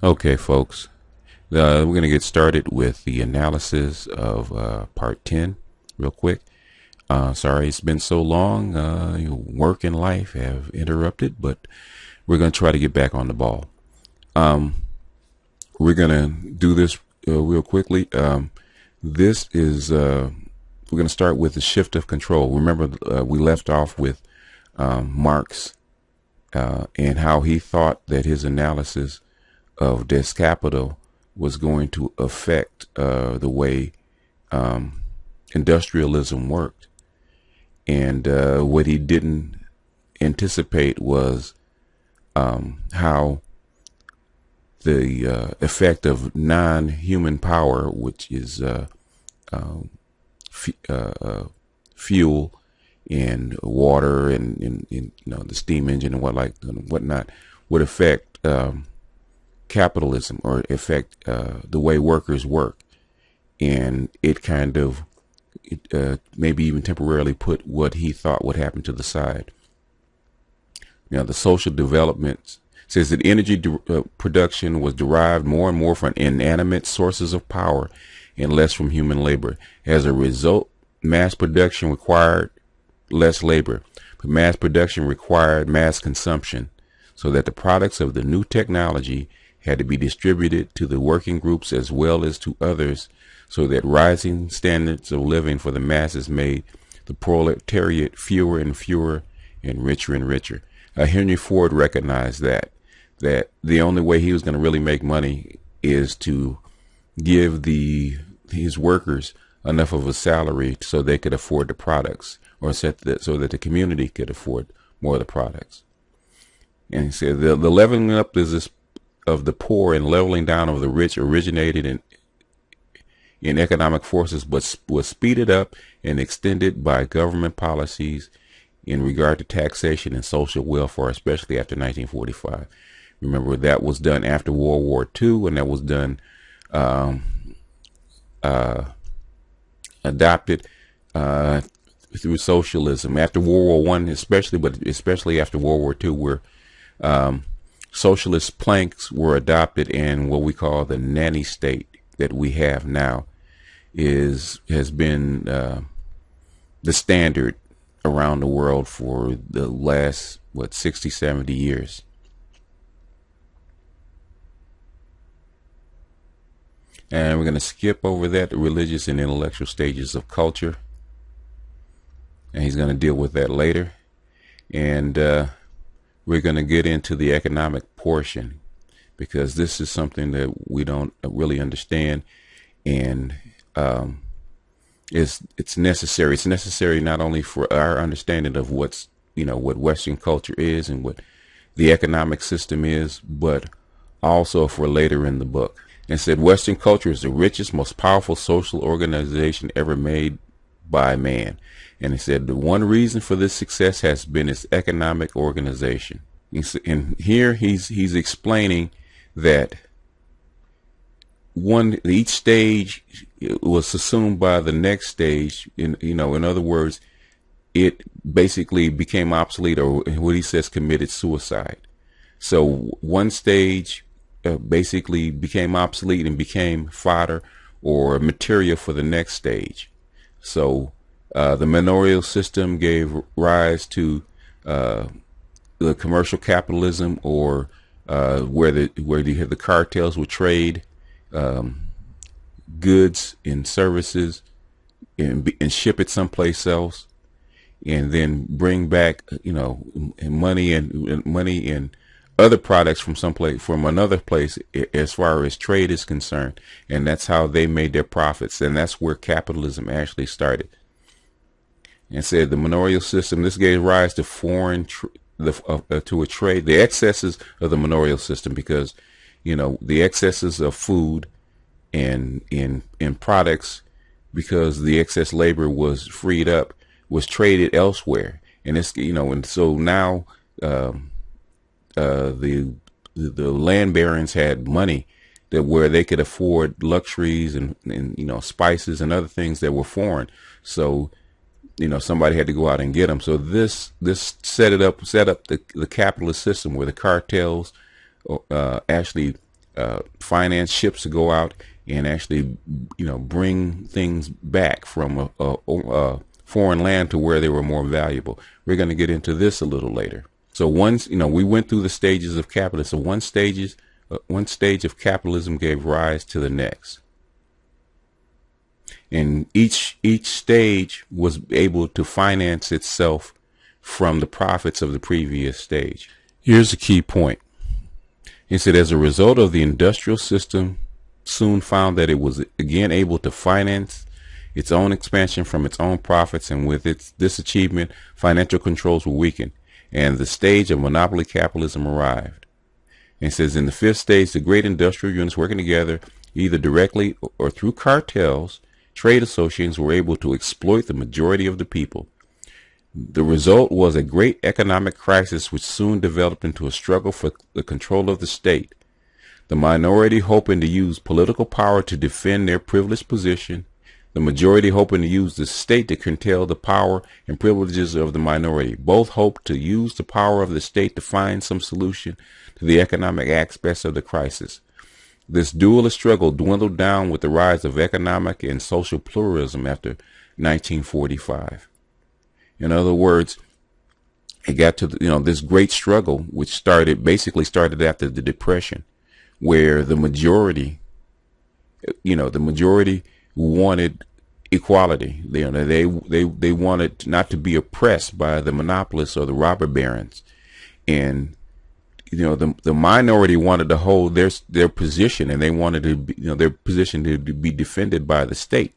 Okay, folks, we're going to get started with the analysis of part 10 real quick. Sorry it's been so long. Work and life have interrupted, but we're going to try to get back on the ball. We're going to do this real quickly. This is, we're going to start with the shift of control. Remember, we left off with Marx and how he thought that his analysis of Des Capital was going to affect the way industrialism worked. And what he didn't anticipate was how the effect of non-human power, which is fuel and water and the steam engine and whatnot, would affect capitalism or affect the way workers work, and it kind of maybe even temporarily put what he thought would happen to the side. Now, the social development says that energy production was derived more and more from inanimate sources of power and less from human labor. As a result, mass production required less labor, but mass production required mass consumption, so that the products of the new technology had to be distributed to the working groups as well as to others, so that rising standards of living for the masses made the proletariat fewer and fewer and richer. Henry Ford recognized that the only way he was going to really make money is to give his workers enough of a salary so they could afford the products, or so that the community could afford more of the products. And he said the leveling up of the poor and leveling down of the rich originated in economic forces, but was speeded up and extended by government policies in regard to taxation and social welfare, especially after 1945. Remember, that was done after World War II, and that was done adopted through socialism after World War I, especially after World War II, where socialist planks were adopted, and what we call the nanny state that we have now has been the standard around the world for the last 60-70 years. And we're going to skip over that, the religious and intellectual stages of culture, and he's going to deal with that later. And we're going to get into the economic portion, because this is something that we don't really understand, and it's necessary. It's necessary not only for our understanding of what Western culture is and what the economic system is, but also for later in the book. And said Western culture is the richest, most powerful social organization ever made by man. And he said the one reason for this success has been its economic organization. And here he's explaining that each stage was assumed by the next stage. In other words, it basically became obsolete, or what he says, committed suicide. So one stage basically became obsolete and became fodder or material for the next stage. So the manorial system gave rise to the commercial capitalism, or where you have the cartels would trade goods and services and ship it someplace else, and then bring back money and other products from another place as far as trade is concerned. And that's how they made their profits, and that's where capitalism actually started. And said the manorial system, this gave rise to to a trade, the excesses of the manorial system, because the excesses of food and in products, because the excess labor was freed up, was traded elsewhere. And it's and so now the land barons had money where they could afford luxuries and spices and other things that were foreign. So somebody had to go out and get them. So this set up the capitalist system, where the cartels actually finance ships to go out and actually, bring things back from a foreign land to where they were more valuable. We're going to get into this a little later. So once, we went through the stages of capitalism. So one stage of capitalism gave rise to the next. And each stage was able to finance itself from the profits of the previous stage. Here's a key point. It said, as a result of the industrial system soon found that it was again able to finance its own expansion from its own profits, and with this achievement, financial controls were weakened, and the stage of monopoly capitalism arrived. And it says, in the fifth stage, the great industrial units working together, either directly or through cartels, trade associations, were able to exploit the majority of the people. The result was a great economic crisis which soon developed into a struggle for the control of the state. The minority hoping to use political power to defend their privileged position, the majority hoping to use the state to curtail the power and privileges of the minority. Both hoped to use the power of the state to find some solution to the economic aspects of the crisis. This dualist struggle dwindled down with the rise of economic and social pluralism after 1945. In other words, it got to this great struggle, which basically started after the Depression, where the majority wanted equality. They wanted not to be oppressed by the monopolists or the robber barons, and the minority wanted to hold their position, and they wanted to be, their position to be defended by the state,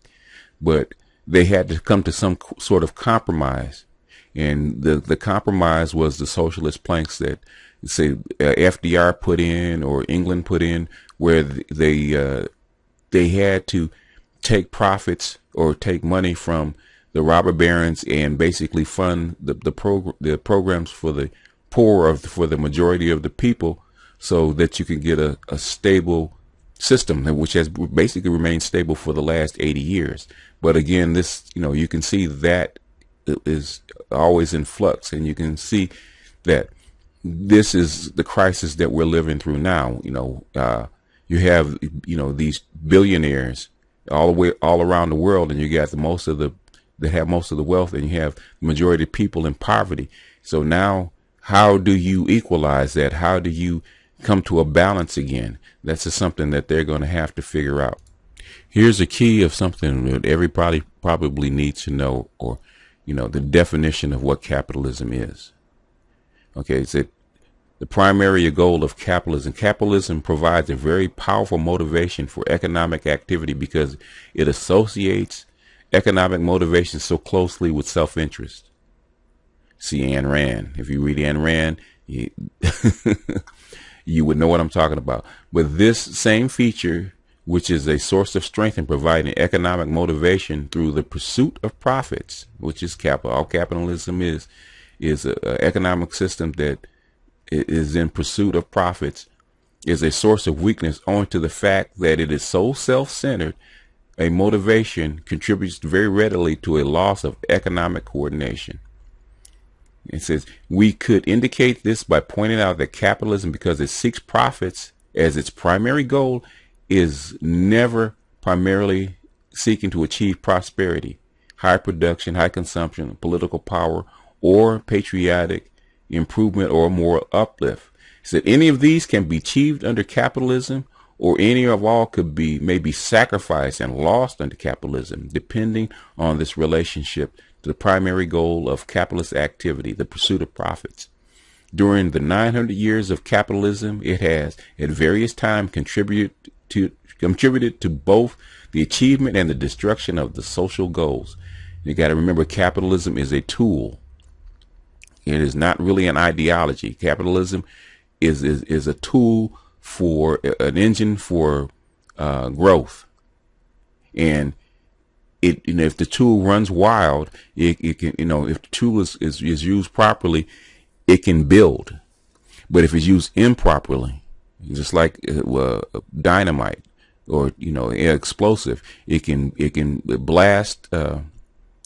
but they had to come to some sort of compromise, and the compromise was the socialist planks that, say, FDR put in or England put in, where they had to take profits or take money from the robber barons and basically fund the programs for the poor or for the majority of the people, so that you can get a stable system, which has basically remained stable for the last 80 years. But again, this, you can see that is always in flux, and you can see that this is the crisis that we're living through now. You have, these billionaires all around the world, and you got that have most of the wealth, and you have the majority of people in poverty. So now, how do you equalize that? How do you come to a balance again? That's just something that they're going to have to figure out. Here's a key of something that everybody probably needs to know, or, the definition of what capitalism is. Okay, it's that the primary goal of capitalism. Capitalism provides a very powerful motivation for economic activity because it associates economic motivation so closely with self-interest. See Ayn Rand. If you read Ayn Rand, you would know what I'm talking about. But this same feature, which is a source of strength in providing economic motivation through the pursuit of profits, which is capital. All capitalism is an economic system that is in pursuit of profits, is a source of weakness owing to the fact that it is so self-centered. A motivation contributes very readily to a loss of economic coordination. It says, we could indicate this by pointing out that capitalism, because it seeks profits as its primary goal, is never primarily seeking to achieve prosperity, high production, high consumption, political power, or patriotic improvement or moral uplift. It said any of these can be achieved under capitalism, or any of all may be sacrificed and lost under capitalism, depending on this relationship to the primary goal of capitalist activity, the pursuit of profits. During the 900 years of capitalism, it has at various times contributed to both the achievement and the destruction of the social goals. You got to remember, capitalism is a tool. It is not really an ideology. Capitalism is a tool for an engine for growth, and if the tool runs wild, it can, if the tool is used properly, it can build. But if it's used improperly, just like dynamite or explosive, it can blast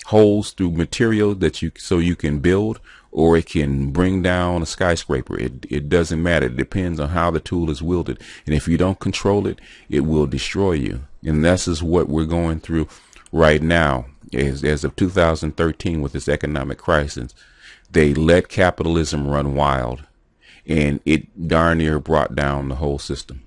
holes through material that you can build, or it can bring down a skyscraper. It doesn't matter. It depends on how the tool is wielded. And if you don't control it, it will destroy you. And this is what we're going through right now. As of 2013, with this economic crisis, they let capitalism run wild, and it darn near brought down the whole system.